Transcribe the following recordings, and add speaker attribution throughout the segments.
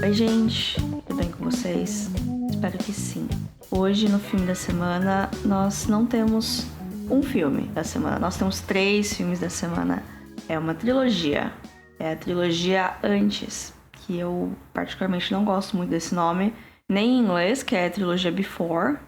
Speaker 1: Oi, gente, tudo bem com vocês? Espero que sim. Hoje, no filme da semana, nós não temos um filme da semana, nós temos 3 filmes da semana. É uma trilogia, é a trilogia Antes, que eu particularmente não gosto muito desse nome, nem em inglês, que é a trilogia Before,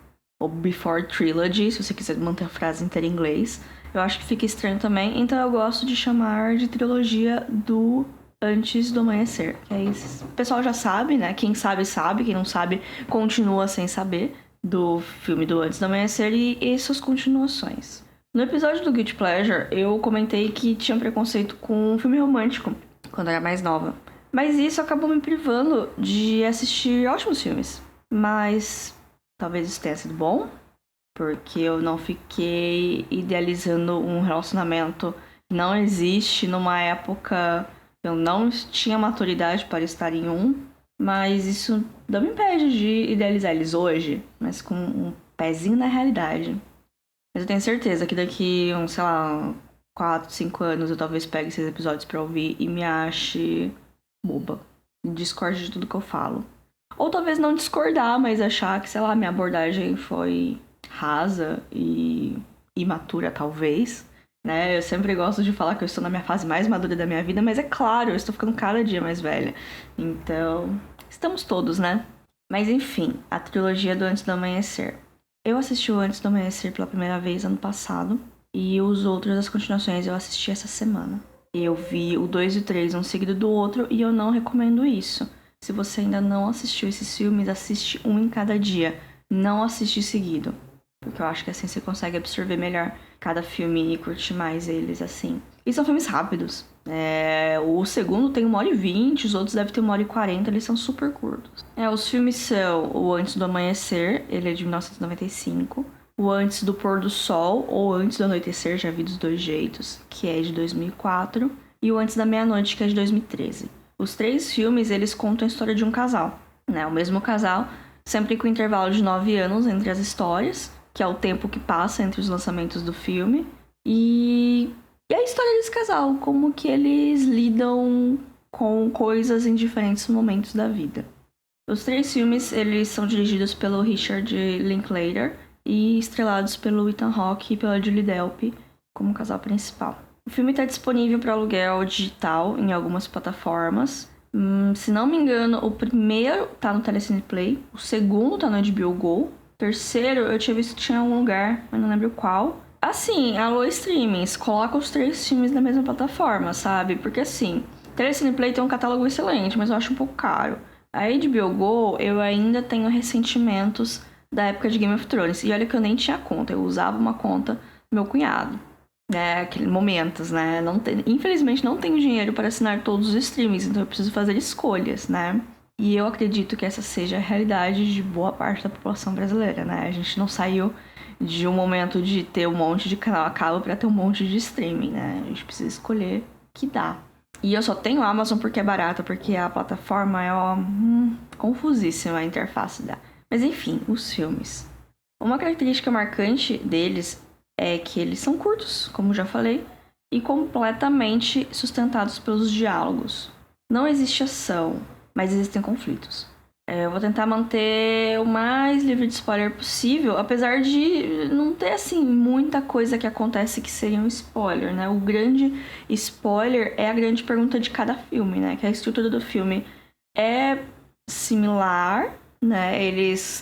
Speaker 1: ou Before Trilogy, se você quiser manter a frase inteira em inglês. Eu acho que fica estranho também, então eu gosto de chamar de trilogia do Antes do Amanhecer. Que é isso. O pessoal já sabe, né? Quem sabe, sabe. Quem não sabe, continua sem saber do filme do Antes do Amanhecer e suas continuações. No episódio do Guilty Pleasure, eu comentei que tinha preconceito com um filme romântico quando eu era mais nova. Mas isso acabou me privando de assistir ótimos filmes. Mas talvez isso tenha sido bom, porque eu não fiquei idealizando um relacionamento que não existe numa época. Eu não tinha maturidade para estar em um, mas isso não me impede de idealizar eles hoje, mas com um pezinho na realidade. Mas eu tenho certeza que daqui, sei lá, 4, 5 anos eu talvez pegue esses episódios pra ouvir e me ache boba. Discorde de tudo que eu falo. Ou talvez não discordar, mas achar que, sei lá, minha abordagem foi rasa e imatura, talvez. Né? Eu sempre gosto de falar que eu estou na minha fase mais madura da minha vida, mas é claro, eu estou ficando cada dia mais velha. Então, estamos todos, né? Mas enfim, a trilogia do Antes do Amanhecer. Eu assisti o Antes do Amanhecer pela primeira vez ano passado, e os outros, as continuações, eu assisti essa semana. Eu vi o 2 e o 3 um seguido do outro, e eu não recomendo isso. Se você ainda não assistiu esses filmes, assiste um em cada dia. Não assiste seguido. Porque eu acho que assim você consegue absorver melhor cada filme e curtir mais eles, assim. E são filmes rápidos. O segundo tem 1h20, os outros devem ter 1h40, eles são super curtos. Os filmes são o Antes do Amanhecer, ele é de 1995. O Antes do Pôr do Sol, ou Antes do Anoitecer, já vi dos dois jeitos, que é de 2004. E o Antes da Meia-Noite, que é de 2013. Os 3 filmes, eles contam a história de um casal. Né? O mesmo casal, sempre com intervalo de 9 anos entre as histórias, que é o tempo que passa entre os lançamentos do filme. E a história desse casal, como que eles lidam com coisas em diferentes momentos da vida. Os 3 filmes, eles são dirigidos pelo Richard Linklater e estrelados pelo Ethan Hawke e pela Julie Delpy como casal principal. O filme está disponível para aluguel digital em algumas plataformas. Se não me engano, o primeiro tá no Telecine Play, o segundo tá no HBO Go, terceiro, eu tinha visto que tinha um lugar, mas não lembro qual. Assim, alô streamings, coloca os 3 filmes na mesma plataforma, sabe? Porque assim, Telecine Play tem um catálogo excelente, mas eu acho um pouco caro. A HBO Go, eu ainda tenho ressentimentos da época de Game of Thrones. E olha que eu nem tinha conta, eu usava uma conta do meu cunhado. Aqueles momentos, né? Infelizmente não tenho dinheiro para assinar todos os streamings, então eu preciso fazer escolhas, né? E eu acredito que essa seja a realidade de boa parte da população brasileira, né? A gente não saiu de um momento de ter um monte de canal a cabo para ter um monte de streaming, né? A gente precisa escolher o que dá. E eu só tenho a Amazon porque é barata, porque a plataforma é confusíssima a interface dela. Mas enfim, os filmes. Uma característica marcante deles é que eles são curtos, como já falei, e completamente sustentados pelos diálogos. Não existe ação, mas existem conflitos. Eu vou tentar manter o mais livre de spoiler possível, apesar de não ter, assim, muita coisa que acontece que seria um spoiler, né? O grande spoiler é a grande pergunta de cada filme, né? Que a estrutura do filme é similar, né?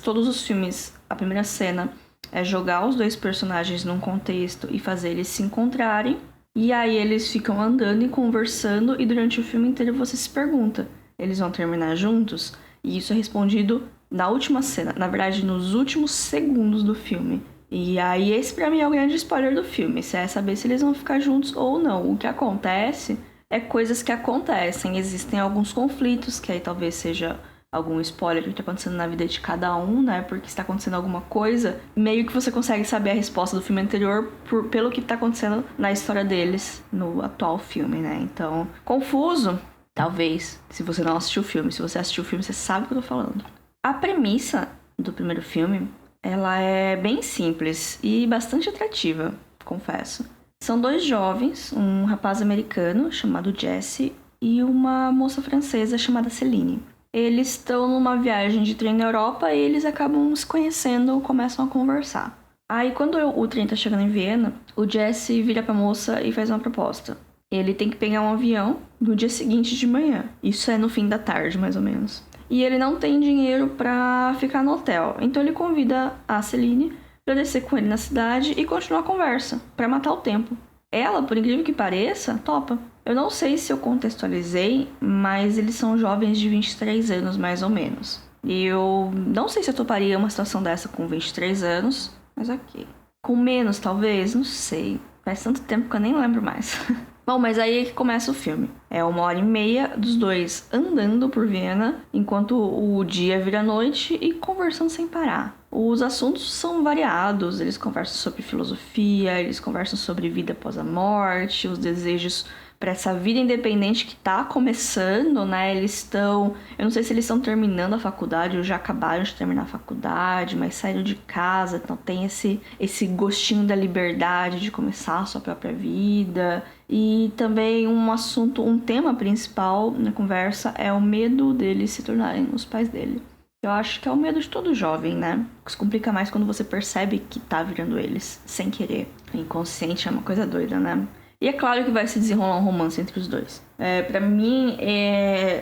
Speaker 1: Todos os filmes, a primeira cena é jogar os 2 personagens num contexto e fazer eles se encontrarem. E aí eles ficam andando e conversando, e durante o filme inteiro você se pergunta: eles vão terminar juntos? E isso é respondido na última cena, na verdade, nos últimos segundos do filme. E aí esse pra mim é o grande spoiler do filme, se é saber se eles vão ficar juntos ou não. O que acontece é coisas que acontecem, existem alguns conflitos, que aí talvez seja algum spoiler do que tá acontecendo na vida de cada um, né? Porque está acontecendo alguma coisa, meio que você consegue saber a resposta do filme anterior pelo que tá acontecendo na história deles no atual filme, né? Então, confuso, talvez, se você não assistiu o filme. Se você assistiu o filme, você sabe o que eu tô falando. A premissa do primeiro filme, ela é bem simples e bastante atrativa, confesso. São 2 jovens, um rapaz americano chamado Jesse e uma moça francesa chamada Celine. eles estão numa viagem de trem na Europa e eles acabam se conhecendo, começam a conversar. Aí quando o trem tá chegando em Viena, o Jesse vira pra moça e faz uma proposta. Ele tem que pegar um avião no dia seguinte de manhã. Isso é no fim da tarde, mais ou menos. E ele não tem dinheiro pra ficar no hotel. Então ele convida a Celine pra descer com ele na cidade e continuar a conversa, pra matar o tempo. Ela, por incrível que pareça, topa. Eu não sei se eu contextualizei, mas eles são jovens de 23 anos, mais ou menos. E eu não sei se eu toparia uma situação dessa com 23 anos, mas ok. Com menos, talvez? Não sei. Faz tanto tempo que eu nem lembro mais. Bom, mas aí é que começa o filme. É 1h30 dos dois andando por Viena, enquanto o dia vira noite e conversando sem parar. Os assuntos são variados, eles conversam sobre filosofia, eles conversam sobre vida após a morte, os desejos para essa vida independente que tá começando, né? Eles estão... Eu não sei se eles estão terminando a faculdade ou já acabaram de terminar a faculdade, mas saíram de casa, então tem esse gostinho da liberdade de começar a sua própria vida. E também um tema principal na conversa é o medo deles se tornarem os pais dele. Eu acho que é o medo de todo jovem, né? Se complica mais quando você percebe que tá virando eles, sem querer. O inconsciente é uma coisa doida, né? E é claro que vai se desenrolar um romance entre os dois. Pra mim,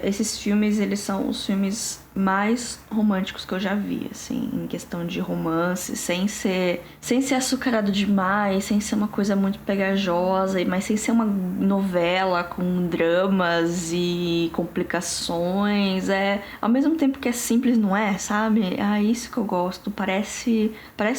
Speaker 1: esses filmes, eles são os filmes mais românticos que eu já vi, assim, em questão de romance, sem ser açucarado demais, sem ser uma coisa muito pegajosa, mas sem ser uma novela com dramas e complicações. Ao mesmo tempo que é simples, não é, sabe? É isso que eu gosto. Parece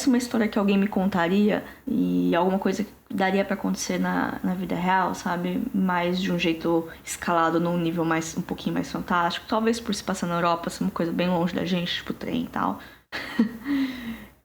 Speaker 1: uma história que alguém me contaria e alguma coisa que daria pra acontecer na vida real, sabe? Mas de um jeito escalado num nível um pouquinho mais fantástico. Talvez por se passar na Europa, ser uma coisa bem longe da gente, tipo trem e tal.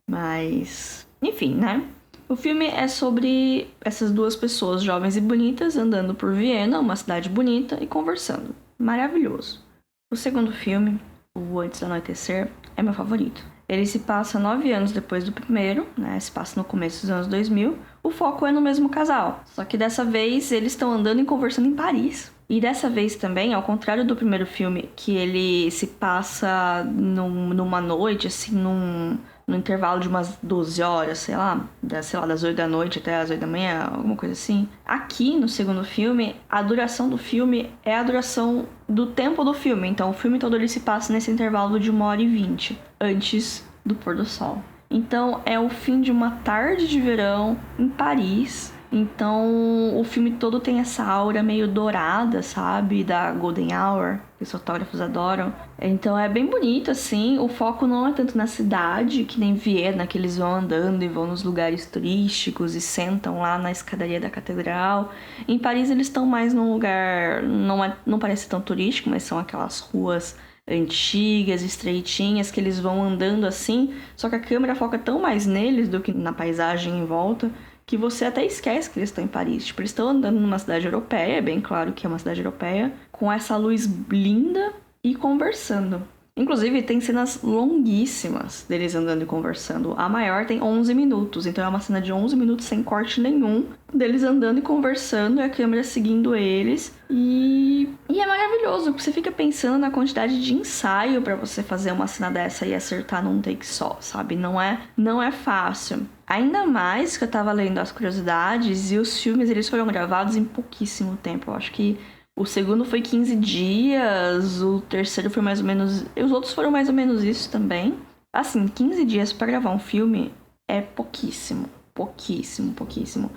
Speaker 1: Mas, enfim, né? O filme é sobre essas duas pessoas jovens e bonitas andando por Viena, uma cidade bonita, e conversando. Maravilhoso. O segundo filme, o Antes do Anoitecer, é meu favorito. Ele se passa 9 anos depois do primeiro, né? Se passa no começo dos anos 2000. O foco é no mesmo casal. Só que dessa vez eles estão andando e conversando em Paris. E dessa vez também, ao contrário do primeiro filme, que ele se passa numa noite, assim, no intervalo de umas 12 horas, sei lá, das 8 da noite até as 8 da manhã, alguma coisa assim. Aqui, no segundo filme, a duração do filme é a duração do tempo do filme. Então, o filme todo ele se passa nesse intervalo de 1h20, antes do pôr do sol. Então, é o fim de uma tarde de verão em Paris. Então, o filme todo tem essa aura meio dourada, sabe? Da Golden Hour, que os fotógrafos adoram. Então, é bem bonito, assim. O foco não é tanto na cidade, que nem Viena, que eles vão andando e vão nos lugares turísticos e sentam lá na escadaria da catedral. Em Paris, eles estão mais num lugar... Não parece tão turístico, mas são aquelas ruas antigas, estreitinhas, que eles vão andando assim. Só que a câmera foca tão mais neles do que na paisagem em volta, que você até esquece que eles estão em Paris. Tipo, eles estão andando numa cidade europeia, é bem claro que é uma cidade europeia, com essa luz linda e conversando. Inclusive, tem cenas longuíssimas deles andando e conversando. A maior tem 11 minutos, então é uma cena de 11 minutos sem corte nenhum, deles andando e conversando e a câmera seguindo eles. E é maravilhoso, porque você fica pensando na quantidade de ensaio pra você fazer uma cena dessa e acertar num take só, sabe? Não é fácil. Ainda mais que eu tava lendo as curiosidades e os filmes, eles foram gravados em pouquíssimo tempo. Eu acho que o segundo foi 15 dias, o terceiro foi mais ou menos... Os outros foram mais ou menos isso também. Assim, 15 dias pra gravar um filme é pouquíssimo. Pouquíssimo, pouquíssimo.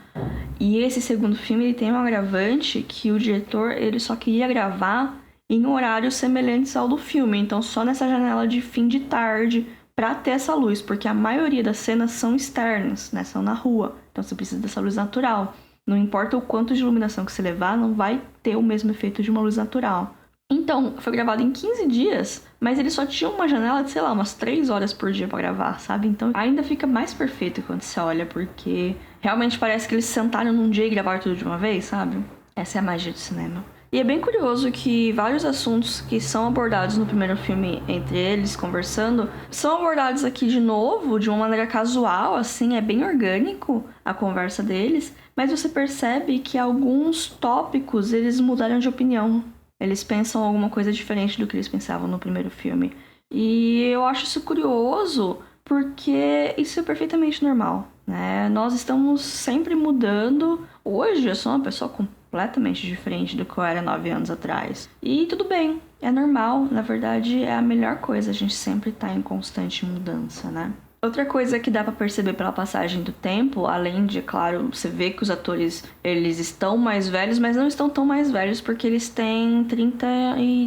Speaker 1: E esse segundo filme, ele tem um agravante que o diretor, ele só queria gravar em horários semelhantes ao do filme. Então, só nessa janela de fim de tarde, pra ter essa luz. Porque a maioria das cenas são externas, né? São na rua. Então, você precisa dessa luz natural. Não importa o quanto de iluminação que você levar, não vai ter o mesmo efeito de uma luz natural. Então, foi gravado em 15 dias, mas ele só tinha uma janela de, sei lá, umas 3 horas por dia pra gravar, sabe? Então, ainda fica mais perfeito quando você olha, porque realmente parece que eles sentaram num dia e gravaram tudo de uma vez, sabe? Essa é a magia do cinema. E é bem curioso que vários assuntos que são abordados no primeiro filme, entre eles, conversando, são abordados aqui de novo, de uma maneira casual, assim, é bem orgânico a conversa deles, mas você percebe que alguns tópicos eles mudaram de opinião. Eles pensam alguma coisa diferente do que eles pensavam no primeiro filme. E eu acho isso curioso, porque isso é perfeitamente normal, né? Nós estamos sempre mudando. Hoje eu sou uma pessoa completamente diferente do que eu era 9 anos atrás. E tudo bem, é normal. Na verdade, é a melhor coisa, a gente sempre tá em constante mudança, né? Outra coisa que dá pra perceber pela passagem do tempo, além de, claro, você vê que os atores, eles estão mais velhos, mas não estão tão mais velhos porque eles têm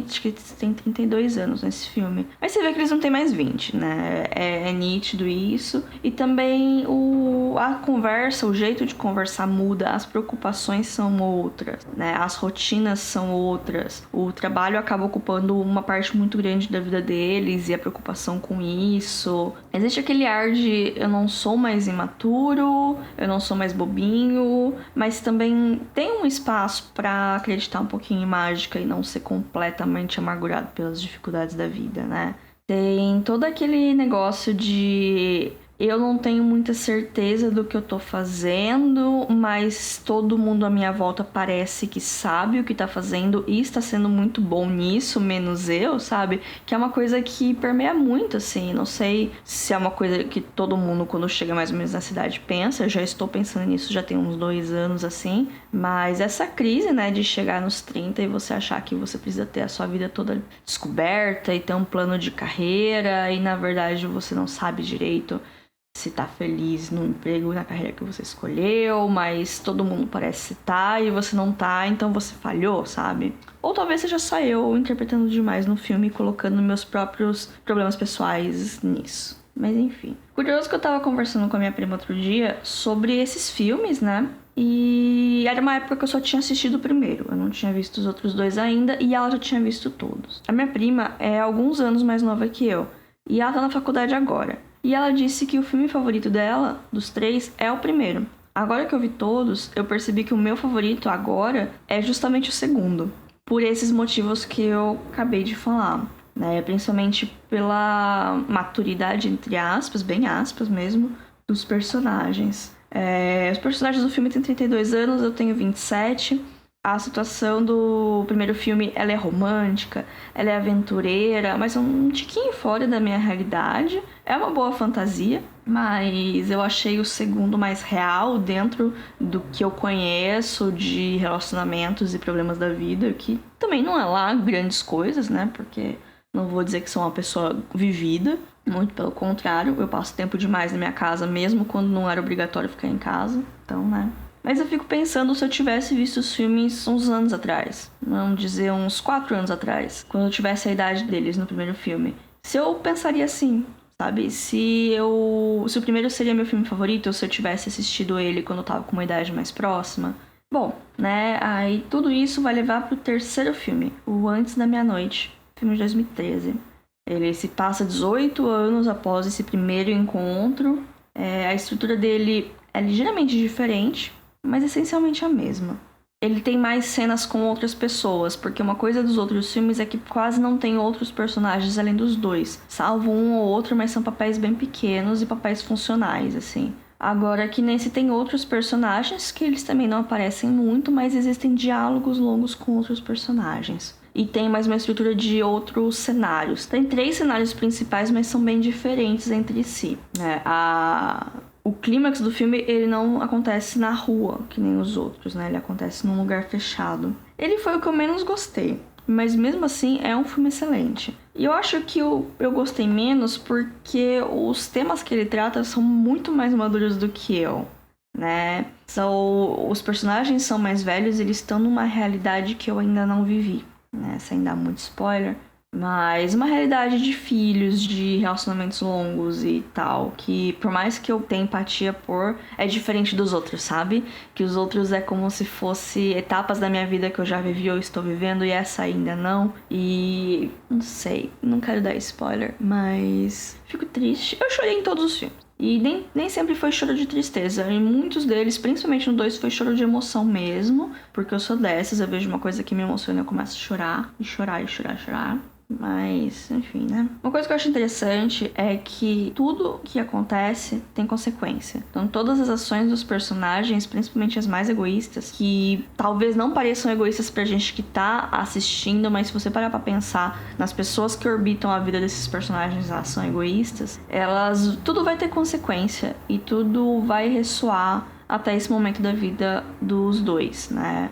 Speaker 1: acho que eles têm 32 anos nesse filme. Aí você vê que eles não têm mais 20, né? É nítido isso. E também a conversa, o jeito de conversar muda, as preocupações são outras, né? As rotinas são outras. O trabalho acaba ocupando uma parte muito grande da vida deles e a preocupação com isso. Existe aquele ar de eu não sou mais imaturo, eu não sou mais bobinho, mas também tem um espaço para acreditar um pouquinho em mágica e não ser completamente amargurado pelas dificuldades da vida, né? Tem todo aquele negócio de eu não tenho muita certeza do que eu tô fazendo, mas todo mundo à minha volta parece que sabe o que tá fazendo e está sendo muito bom nisso, menos eu, sabe? Que é uma coisa que permeia muito, assim. Não sei se é uma coisa que todo mundo, quando chega mais ou menos na cidade, pensa. Eu já estou pensando nisso já tem uns 2 anos, assim. Mas essa crise, né, de chegar nos 30 e você achar que você precisa ter a sua vida toda descoberta e ter um plano de carreira e, na verdade, você não sabe direito se tá feliz no emprego, na carreira que você escolheu, mas todo mundo parece estar e você não tá, então você falhou, sabe? Ou talvez seja só eu interpretando demais no filme e colocando meus próprios problemas pessoais nisso. Mas enfim. Curioso que eu tava conversando com a minha prima outro dia sobre esses filmes, né? E era uma época que eu só tinha assistido o primeiro. Eu não tinha visto os outros 2 ainda e ela já tinha visto todos. A minha prima é alguns anos mais nova que eu. E ela tá na faculdade agora. E ela disse que o filme favorito dela, dos 3, é o primeiro. Agora que eu vi todos, eu percebi que o meu favorito agora é justamente o segundo. Por esses motivos que eu acabei de falar, né? Principalmente pela maturidade, entre aspas, bem aspas mesmo, dos personagens. Os personagens do filme têm 32 anos, eu tenho 27. A situação do primeiro filme, ela é romântica, ela é aventureira, mas é um tiquinho fora da minha realidade. É uma boa fantasia, mas eu achei o segundo mais real dentro do que eu conheço de relacionamentos e problemas da vida, que também não é lá grandes coisas, né? Porque não vou dizer que sou uma pessoa vivida, muito pelo contrário, eu passo tempo demais na minha casa, mesmo quando não era obrigatório ficar em casa, então, né? Mas eu fico pensando se eu tivesse visto os filmes uns anos atrás. Vamos dizer, uns 4 anos atrás. Quando eu tivesse a idade deles no primeiro filme. Se eu pensaria assim, sabe? Se o primeiro seria meu filme favorito, ou se eu tivesse assistido ele quando eu tava com uma idade mais próxima. Bom, né? Aí tudo isso vai levar pro terceiro filme. O Antes da Meia-Noite. Filme de 2013. Ele se passa 18 anos após esse primeiro encontro. A estrutura dele é ligeiramente diferente, mas essencialmente a mesma. Ele tem mais cenas com outras pessoas, porque uma coisa dos outros filmes é que quase não tem outros personagens além dos dois, salvo um ou outro, mas são papéis bem pequenos e papéis funcionais, assim. Agora aqui nesse tem outros personagens, que eles também não aparecem muito, mas existem diálogos longos com outros personagens. E tem mais uma estrutura de outros cenários. Tem 3 cenários principais, mas são bem diferentes entre si, né? O clímax do filme, ele não acontece na rua, que nem os outros, né? Ele acontece num lugar fechado. Ele foi o que eu menos gostei, mas mesmo assim é um filme excelente. E eu acho que eu gostei menos porque os temas que ele trata são muito mais maduros do que eu, né? Os personagens são mais velhos, eles estão numa realidade que eu ainda não vivi, né? Sem dar muito spoiler. Mas uma realidade de filhos, de relacionamentos longos e tal, que por mais que eu tenha empatia por, é diferente dos outros, sabe? Que os outros é como se fosse etapas da minha vida que eu já vivi ou estou vivendo e essa ainda não. E não sei, não quero dar spoiler, mas fico triste. Eu chorei em todos os filmes. E nem sempre foi choro de tristeza. Em muitos deles, principalmente no 2, foi choro de emoção mesmo. Porque eu sou dessas, eu vejo uma coisa que me emociona e eu começo a chorar. E chorar, e chorar, e chorar. Mas, enfim, né? Uma coisa que eu acho interessante é que tudo que acontece tem consequência. Então, todas as ações dos personagens, principalmente as mais egoístas, que talvez não pareçam egoístas pra gente que tá assistindo, mas se você parar pra pensar nas pessoas que orbitam a vida desses personagens, elas são egoístas, tudo vai ter consequência e tudo vai ressoar até esse momento da vida dos dois, né?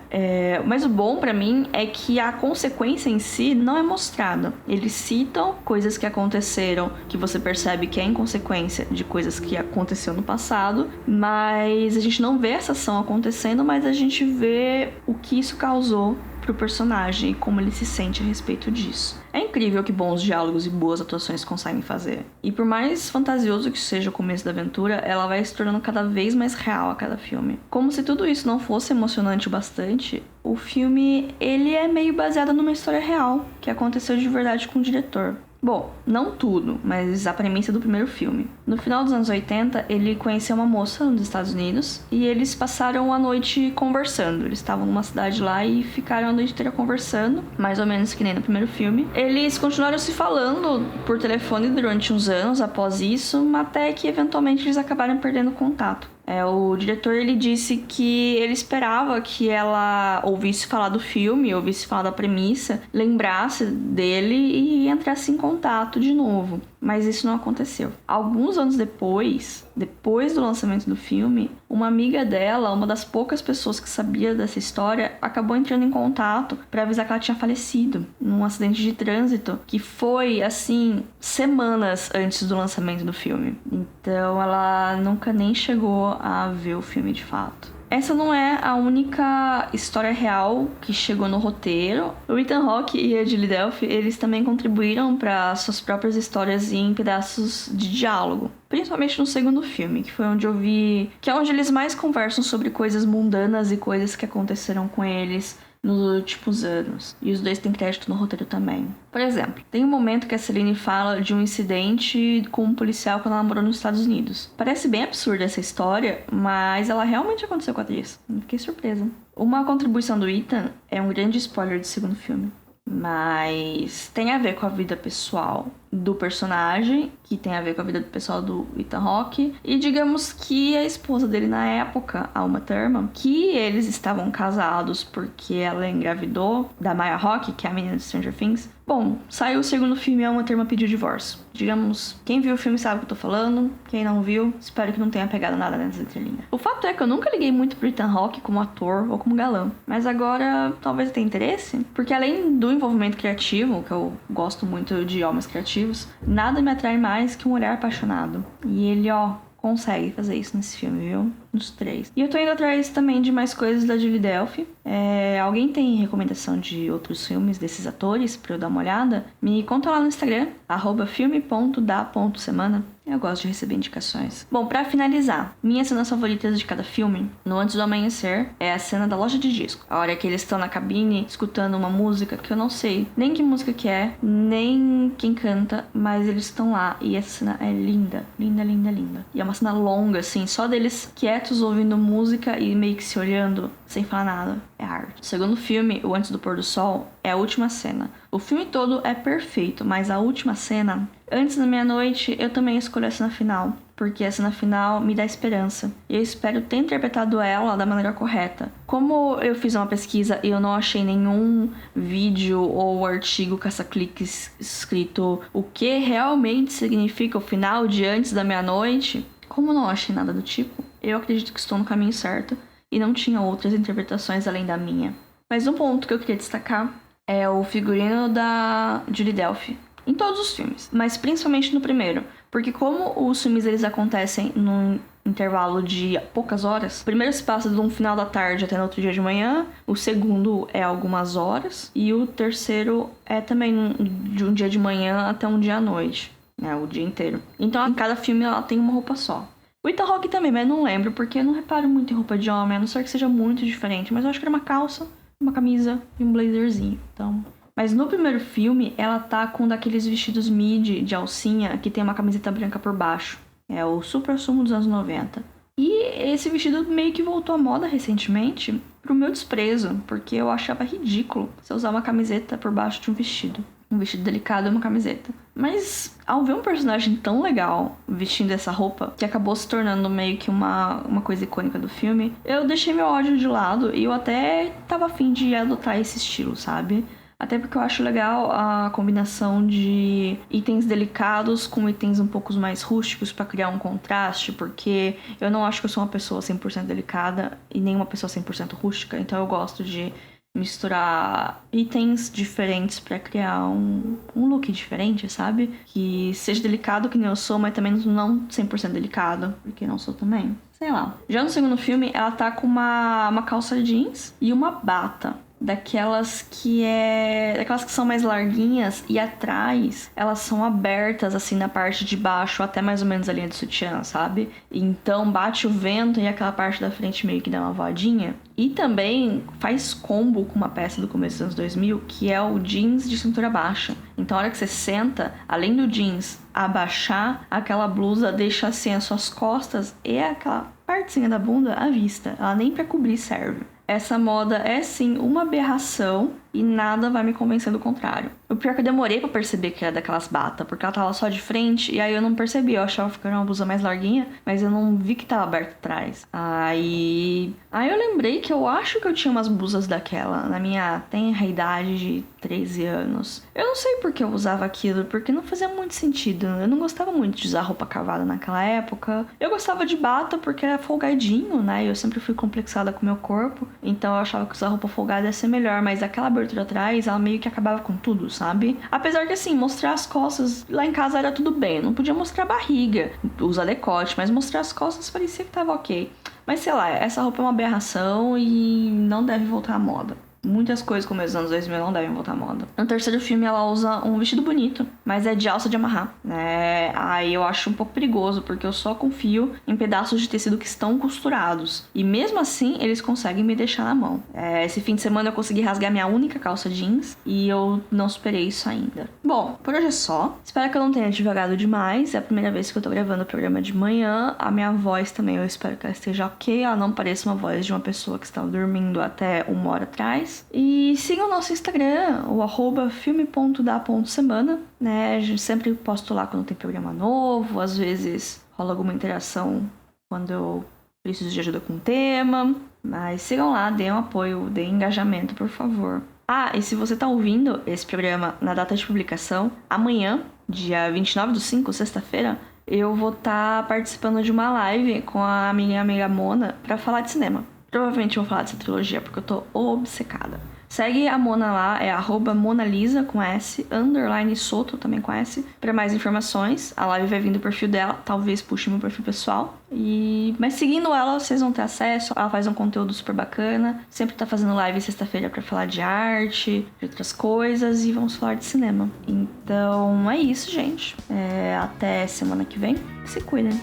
Speaker 1: Mas o bom pra mim é que a consequência em si não é mostrada. Eles citam coisas que aconteceram, que você percebe que é inconsequência de coisas que aconteceu no passado, mas a gente não vê essa ação acontecendo, mas a gente vê o que isso causou pro personagem e como ele se sente a respeito disso. É incrível que bons diálogos e boas atuações conseguem fazer. E por mais fantasioso que seja o começo da aventura, ela vai se tornando cada vez mais real a cada filme. Como se tudo isso não fosse emocionante o bastante, o filme ele é meio baseado numa história real que aconteceu de verdade com o diretor. Bom, não tudo, mas a premissa do primeiro filme. No final dos anos 80, ele conheceu uma moça nos Estados Unidos e eles passaram a noite conversando. Eles estavam numa cidade lá e ficaram a noite inteira conversando, mais ou menos que nem no primeiro filme. Eles continuaram se falando por telefone durante uns anos após isso, até que eventualmente eles acabaram perdendo contato. O diretor ele disse que ele esperava que ela ouvisse falar do filme, ouvisse falar da premissa, lembrasse dele e entrasse em contato de novo. Mas isso não aconteceu. Alguns anos depois do lançamento do filme, uma amiga dela, uma das poucas pessoas que sabia dessa história, acabou entrando em contato para avisar que ela tinha falecido num acidente de trânsito que foi, assim, semanas antes do lançamento do filme. Então ela nunca nem chegou a ver o filme de fato. Essa não é a única história real que chegou no roteiro. O Ethan Hawke e a Julie Delpy, eles também contribuíram para suas próprias histórias em pedaços de diálogo. Principalmente no segundo filme, que foi onde eu vi... que é onde eles mais conversam sobre coisas mundanas e coisas que aconteceram com eles nos últimos anos. E os dois têm crédito no roteiro também. Por exemplo, tem um momento que a Celine fala de um incidente com um policial quando ela morou nos Estados Unidos. Parece bem absurda essa história, mas ela realmente aconteceu com a atriz. Fiquei surpresa. Uma contribuição do Ethan é um grande spoiler do segundo filme, mas tem a ver com a vida pessoal do personagem, que tem a ver com a vida do pessoal do Ethan Hawke, e digamos que a esposa dele na época, a Uma Thurman, que eles estavam casados porque ela engravidou da Maya Hawke, que é a menina de Stranger Things. Bom, saiu o segundo filme e a Uma Thurman pediu divórcio. Digamos, quem viu o filme sabe o que eu tô falando, quem não viu, espero que não tenha pegado nada nessa entrelinha. O fato é que eu nunca liguei muito pro Ethan Hawke como ator ou como galã, mas agora talvez eu tenha interesse, porque além do envolvimento criativo, que eu gosto muito de homens criativos, nada me atrai mais que um olhar apaixonado. E ele, consegue fazer isso nesse filme, viu? Nos 3. E eu tô indo atrás também de mais coisas da Julie Delpy. Alguém tem recomendação de outros filmes desses atores pra eu dar uma olhada? Me conta lá no Instagram, @filme.da.semana. Eu gosto de receber indicações. Bom, pra finalizar, minhas cenas favoritas de cada filme, no Antes do Amanhecer, é a cena da loja de disco. A hora que eles estão na cabine, escutando uma música que eu não sei nem que música que é, nem quem canta, mas eles estão lá. E essa cena é linda, linda, linda, linda. E é uma cena longa, assim, só deles quietos ouvindo música e meio que se olhando, sem falar nada. É arte. O segundo filme, o Antes do Pôr do Sol, é a última cena. O filme todo é perfeito, mas a última cena, antes da meia-noite, eu também escolho a cena final, porque a cena final me dá esperança. E eu espero ter interpretado ela da maneira correta. Como eu fiz uma pesquisa e eu não achei nenhum vídeo ou artigo caça-cliques escrito o que realmente significa o final de Antes da Meia-Noite, como eu não achei nada do tipo, eu acredito que estou no caminho certo e não tinha outras interpretações além da minha. Mas um ponto que eu queria destacar é o figurino da Julie Delpy em todos os filmes, mas principalmente no primeiro, porque como os filmes eles acontecem num intervalo de poucas horas, o primeiro se passa de um final da tarde até no outro dia de manhã, o segundo é algumas horas e o terceiro é também de um dia de manhã até um dia à noite, né, o dia inteiro. Então em cada filme ela tem uma roupa só. O Ethan Hawke também, mas não lembro, porque eu não reparo muito em roupa de homem, a não ser que seja muito diferente, mas eu acho que era uma calça, uma camisa e um blazerzinho, então... Mas no primeiro filme, ela tá com um daqueles vestidos midi de alcinha que tem uma camiseta branca por baixo. É o supra-sumo dos anos 90. E esse vestido meio que voltou à moda recentemente pro meu desprezo, porque eu achava ridículo você usar uma camiseta por baixo de um vestido. Um vestido delicado e uma camiseta. Mas ao ver um personagem tão legal vestindo essa roupa, que acabou se tornando meio que uma coisa icônica do filme, eu deixei meu ódio de lado e eu até tava afim de adotar esse estilo, sabe? Até porque eu acho legal a combinação de itens delicados com itens um pouco mais rústicos pra criar um contraste, porque eu não acho que eu sou uma pessoa 100% delicada e nem uma pessoa 100% rústica, então eu gosto de misturar itens diferentes pra criar um look diferente, sabe? Que seja delicado que nem eu sou, mas também não 100% delicado, porque não sou também. Sei lá. Já no segundo filme, ela tá com uma calça jeans e uma bata. Daquelas que são mais larguinhas e atrás elas são abertas assim na parte de baixo até mais ou menos a linha de sutiã, sabe? Então bate o vento e aquela parte da frente meio que dá uma voadinha. E também faz combo com uma peça do começo dos anos 2000, que é o jeans de cintura baixa. Então a hora que você senta, além do jeans abaixar, aquela blusa deixa assim as suas costas e aquela partezinha da bunda à vista. Ela nem pra cobrir serve. Essa moda é sim uma aberração e nada vai me convencer do contrário. O pior é que eu demorei pra perceber que era daquelas batas, porque ela tava só de frente e aí eu não percebi. Eu achava que era uma blusa mais larguinha, mas eu não vi que tava aberta atrás. Aí eu lembrei que eu acho que eu tinha umas blusas daquela na minha tenra idade de 13 anos. Eu não sei por que eu usava aquilo, porque não fazia muito sentido. Eu não gostava muito de usar roupa cavada naquela época. Eu gostava de bata porque era folgadinho, né? Eu sempre fui complexada com o meu corpo, então eu achava que usar roupa folgada ia ser melhor, mas aquela abertura atrás, ela meio que acabava com tudo, sabe? Apesar que, assim, mostrar as costas lá em casa era tudo bem. Eu não podia mostrar a barriga, usar decote, mas mostrar as costas parecia que tava ok. Mas sei lá, essa roupa é uma aberração e não deve voltar à moda. Muitas coisas como os anos 2000 não devem voltar à moda. No terceiro filme ela usa um vestido bonito, mas é de alça de amarrar, né? Aí eu acho um pouco perigoso, porque eu só confio em pedaços de tecido que estão costurados. E mesmo assim, eles conseguem me deixar na mão. Esse fim de semana eu consegui rasgar minha única calça jeans e eu não superei isso ainda. Bom, por hoje é só. Espero que eu não tenha divagado demais. É a primeira vez que eu tô gravando o programa de manhã. A minha voz também, eu espero que ela esteja ok. Ela não pareça uma voz de uma pessoa que estava dormindo até 1 hora atrás. E sigam o nosso Instagram, o @filme.da.semana, né? A gente sempre posto lá quando tem programa novo, às vezes rola alguma interação quando eu preciso de ajuda com o tema. Mas sigam lá, deem um apoio, deem engajamento, por favor. Ah, e se você tá ouvindo esse programa na data de publicação, amanhã, dia 29/5, sexta-feira, eu vou estar participando de uma live com a minha amiga Mona pra falar de cinema. Provavelmente eu vou falar dessa trilogia porque eu tô obcecada. Segue a Mona lá, é @monalisa com S, _Soto também com S, pra mais informações. A live vai vir do perfil dela, talvez puxe meu perfil pessoal. Mas seguindo ela, vocês vão ter acesso. Ela faz um conteúdo super bacana. Sempre tá fazendo live sexta-feira pra falar de arte, de outras coisas, e vamos falar de cinema. Então é isso, gente. Até semana que vem. Se cuidem.